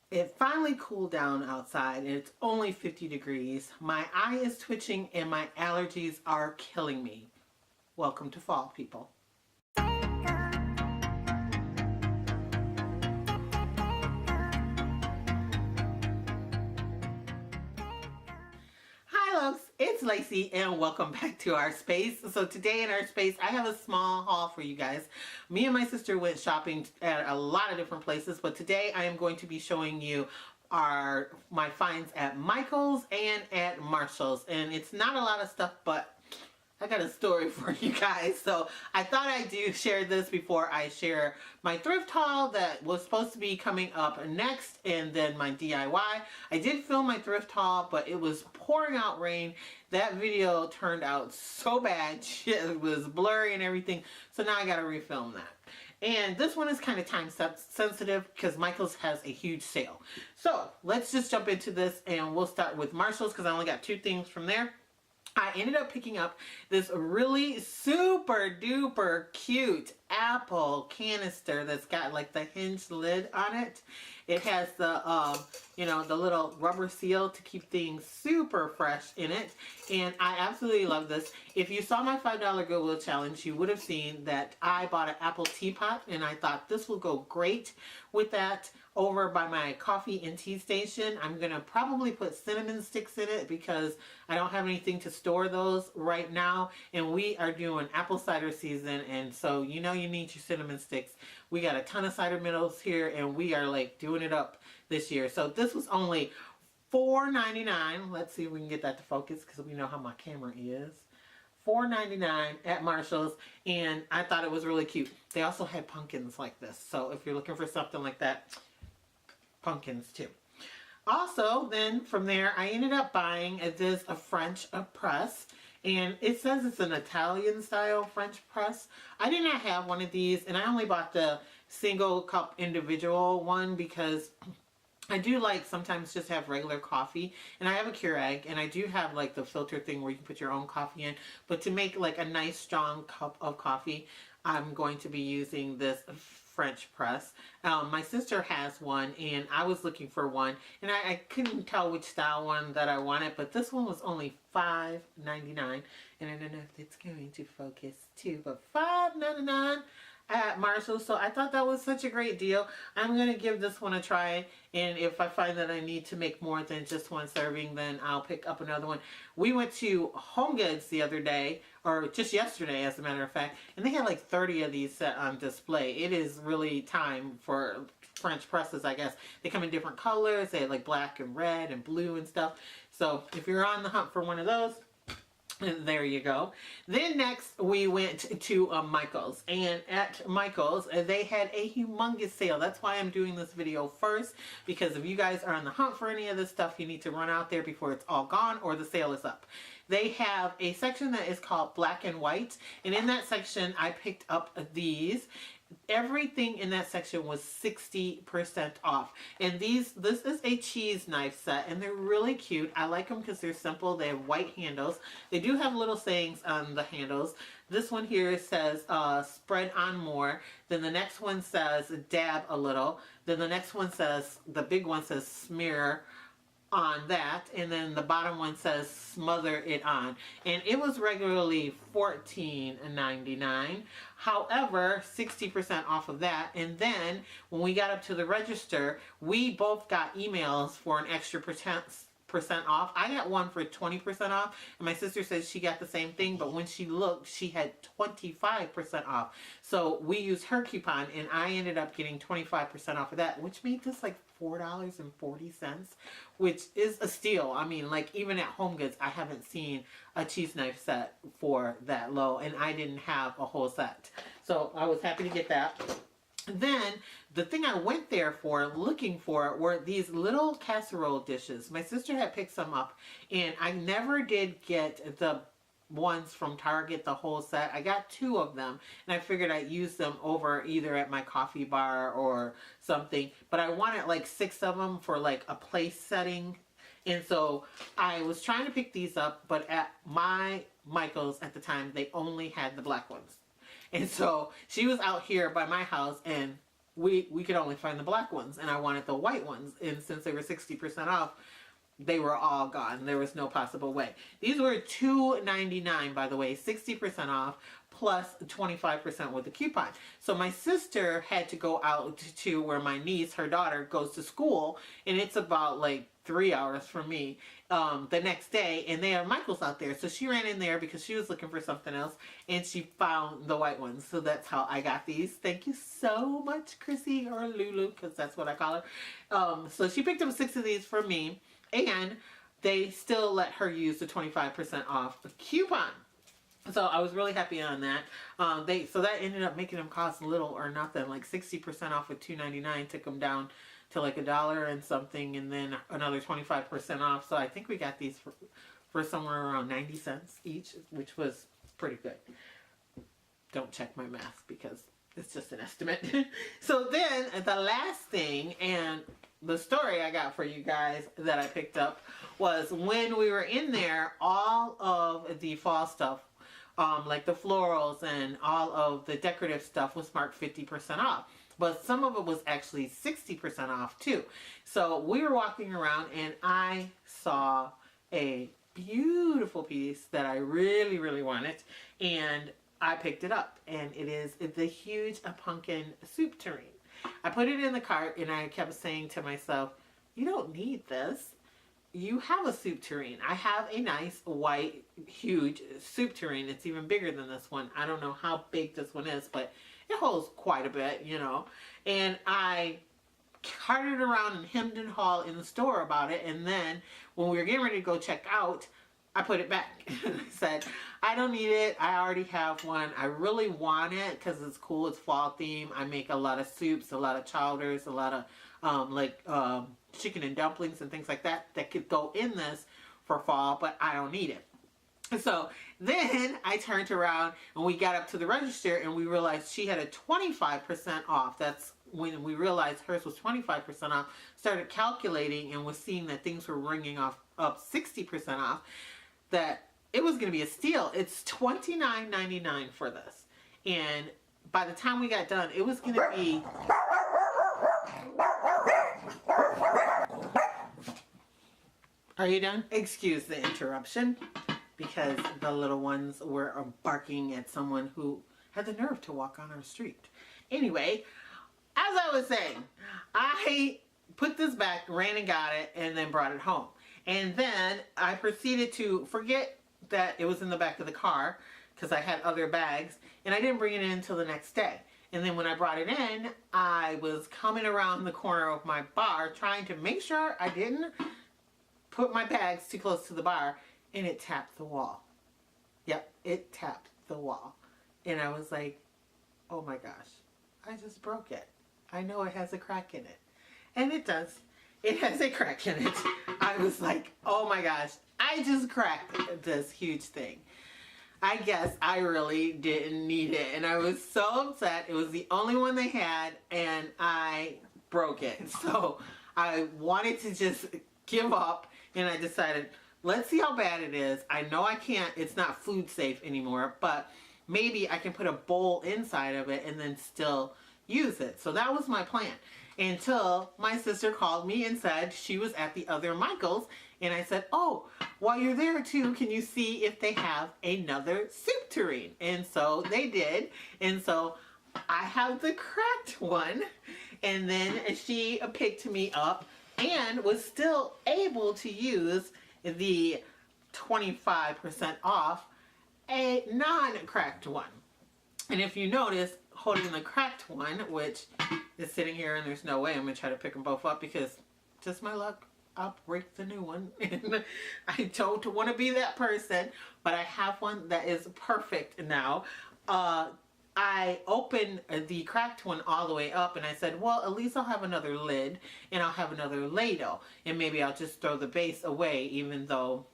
It finally cooled down outside and it's only 50 degrees. My eye is twitching and my allergies are killing me. Welcome to fall, people. It's Lacey and welcome back to our space. So today in our space I have a small haul for you guys. Me and my sister went shopping at a lot of different places, but today I am going to be showing you my finds at Michael's and at Marshall's. And it's not a lot of stuff, but I got a story for you guys. So I thought I'd share this before I share my thrift haul that was supposed to be coming up next, and then my DIY. I did film my thrift haul, but it was pouring out rain. That video turned out so bad. It was blurry and everything. So now I got to refilm that. And this one is kind of time sensitive because Michael's has a huge sale. So let's just jump into this and we'll start with Marshall's because I only got 2 things from there. I ended up picking up this really super duper cute apple canister that's got like the hinged lid on it. It has the, the little rubber seal to keep things super fresh in it. And I absolutely love this. If you saw my $5 Goodwill challenge, you would have seen that I bought an apple teapot and I thought this will go great with that. Over by my coffee and tea station, I'm going to probably put cinnamon sticks in it because I don't have anything to store those right now. And we are doing apple cider season, and so you know you need your cinnamon sticks. We got a ton of cider middles here and we are like doing it up this year. So this was only $4.99. Let's see if we can get that to focus because we know how my camera is. $4.99 at Marshall's, and I thought it was really cute. They also had pumpkins like this. So if you're looking for something like that, pumpkins too. Also, then from there, I ended up buying a French press, and it says it's an Italian style French press. I did not have one of these, and I only bought the single cup individual one because I do like sometimes just have regular coffee, and I have a Keurig, and I do have like the filter thing where you can put your own coffee in, but to make like a nice strong cup of coffee, I'm going to be using this French press. My sister has one and I was looking for one, and I couldn't tell which style one that I wanted, but this one was only $5.99, and I don't know if it's going to focus too, but $5.99 at Marshall. So I thought that was such a great deal. I'm going to give this one a try, and if I find that I need to make more than just one serving, then I'll pick up another one. We went to Home Goods the other day, or just yesterday as a matter of fact, and they had like 30 of these set on display. It is really time for French presses, I guess. They come in different colors. They have like black and red and blue and stuff. So if you're on the hunt for one of those, there you go. Then next we went to Michael's, and at Michael's they had a humongous sale. That's why I'm doing this video first, because if you guys are on the hunt for any of this stuff, you need to run out there before it's all gone or the sale is up. They have a section that is called black and white, and in that section I picked up these. Everything in that section was 60% off, and this is a cheese knife set, and they're really cute. I like them because they're simple. They have white handles. They do have little sayings on the handles. This one here says spread on more. Then the next one says dab a little. Then the next one says, the big one says smear on that, and then the bottom one says smother it on, and it was regularly $14.99. However, 60% off of that. And then when we got up to the register, we both got emails for an extra percent off. I got one for 20% off, and my sister says she got the same thing, but when she looked, she had 25% off. So we used her coupon, and I ended up getting 25% off of that, which made this like $4.40, which is a steal. I mean, like, even at Home Goods, I haven't seen a cheese knife set for that low, and I didn't have a whole set. So I was happy to get that. Then the thing I went there for, looking for, were these little casserole dishes. My sister had picked some up, and I never did get the ones from Target, the whole set. I got 2 of them, and I figured I'd use them over either at my coffee bar or something, but I wanted like 6 of them for like a place setting. And so I was trying to pick these up, but at my Michael's at the time, they only had the black ones. And so she was out here by my house, and we could only find the black ones, and I wanted the white ones. And since they were 60% off, they were all gone. There was no possible way. These were $2.99, by the way, 60% off plus 25% with the coupon. So my sister had to go out to where my niece, her daughter, goes to school, and it's about like 3 hours from me the next day, and they have Michael's out there. So she ran in there because she was looking for something else, and she found the white ones. So that's how I got these. Thank you so much, Chrissy, or Lulu, because that's what I call her. So she picked up 6 of these for me, and they still let her use the 25% off coupon. So I was really happy on that. So that ended up making them cost little or nothing. Like 60% off with $2.99 took them down to like $1 and something, and then another 25% off. So I think we got these for somewhere around 90 cents each, which was pretty good. Don't check my math because it's just an estimate. So then the last thing, and the story I got for you guys that I picked up, was when we were in there, all of the fall stuff, like the florals and all of the decorative stuff, was marked 50% off. But some of it was actually 60% off too. So we were walking around, and I saw a beautiful piece that I really, really wanted, and I picked it up. And it is the huge pumpkin soup tureen. I put it in the cart, and I kept saying to myself, you don't need this. You have a soup tureen. I have a nice white huge soup tureen. It's even bigger than this one. I don't know how big this one is, but it holds quite a bit, you know. And I carted around and hemmed and hawed in the store about it, and then when we were getting ready to go check out, I put it back. I said, I don't need it. I already have one. I really want it because it's cool. It's fall theme. I make a lot of soups, a lot of chowders, a lot of chicken and dumplings and things like that that could go in this for fall, but I don't need it. So then I turned around and we got up to the register, and we realized she had a 25% off. That's when we realized hers was 25% off. Started calculating and was seeing that things were ringing off up 60% off. That it was going to be a steal. It's $29.99 for this. And by the time we got done, it was going to be... Are you done? Excuse the interruption, because the little ones were barking at someone who had the nerve to walk on our street. Anyway, as I was saying, I put this back, ran and got it, and then brought it home. And then I proceeded to forget that it was in the back of the car because I had other bags, and I didn't bring it in until the next day. And then when I brought it in, I was coming around the corner of my bar trying to make sure I didn't put my bags too close to the bar, and it tapped the wall. Yep, it tapped the wall. And I was like, oh my gosh, I just broke it. I know it has a crack in it. And it does. It has a crack in it. I was like, oh my gosh, I just cracked this huge thing. I guess I really didn't need it. And I was so upset. It was the only one they had, and I broke it. So I wanted to just give up, and I decided, let's see how bad it is. I know I can't, it's not food safe anymore, but maybe I can put a bowl inside of it and then still use it. So that was my plan. Until my sister called me and said she was at the other Michael's, and I said, oh, while you're there too, can you see if they have another soup tureen? And so they did, and so I have the cracked one, and then she picked me up and was still able to use the 25% off a non-cracked one. And if you notice, holding the cracked one, which is sitting here, and there's no way I'm going to try to pick them both up because just my luck, I'll break the new one. And I don't want to be that person, but I have one that is perfect now. I opened the cracked one all the way up, and I said, well, at least I'll have another lid, and I'll have another ladle, and maybe I'll just throw the base away, even though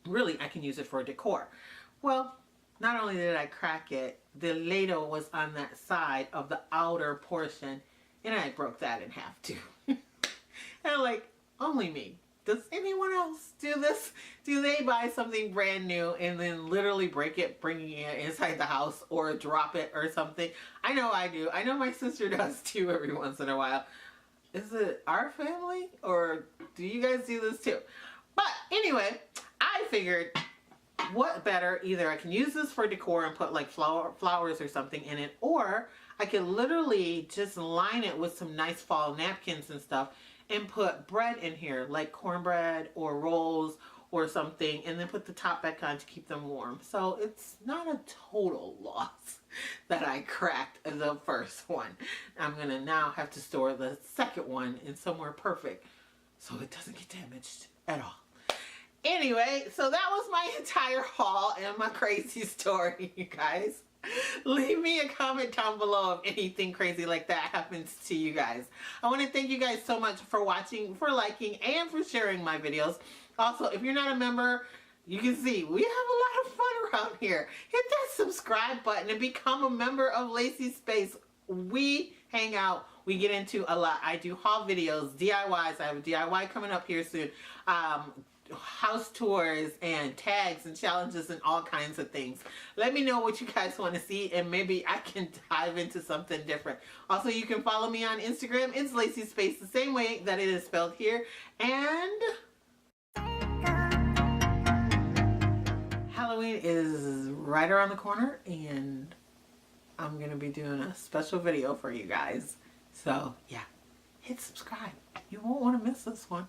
really I can use it for decor. Well, not only did I crack it, the ladle was on that side of the outer portion, and I broke that in half too. And I'm like, only me. does anyone else do this? Do they buy something brand new and then literally break it, bringing it inside the house, or drop it or something? I know I do. I know my sister does too every once in a while. Is it our family, or do you guys do this too? But anyway, I figured, what better, either I can use this for decor and put like flowers or something in it, or I can literally just line it with some nice fall napkins and stuff and put bread in here, like cornbread or rolls or something, and then put the top back on to keep them warm. So it's not a total loss that I cracked the first one. I'm gonna now have to store the second one in somewhere perfect so it doesn't get damaged at all. Anyway, so that was my entire haul and my crazy story, you guys. Leave me a comment down below if anything crazy like that happens to you guys. I want to thank you guys so much for watching, for liking, and for sharing my videos. Also, if you're not a member, you can see we have a lot of fun around here. Hit that subscribe button and become a member of Lacee Space. We hang out. We get into a lot. I do haul videos, DIYs. I have a DIY coming up here soon. House tours and tags and challenges and all kinds of things. Let me know what you guys want to see, and maybe I can dive into something different. Also, you can follow me on Instagram. It's Lacee Space, the same way that it is spelled here. And Halloween is right around the corner, and I'm going to be doing a special video for you guys. So, yeah, hit subscribe. You won't want to miss this one.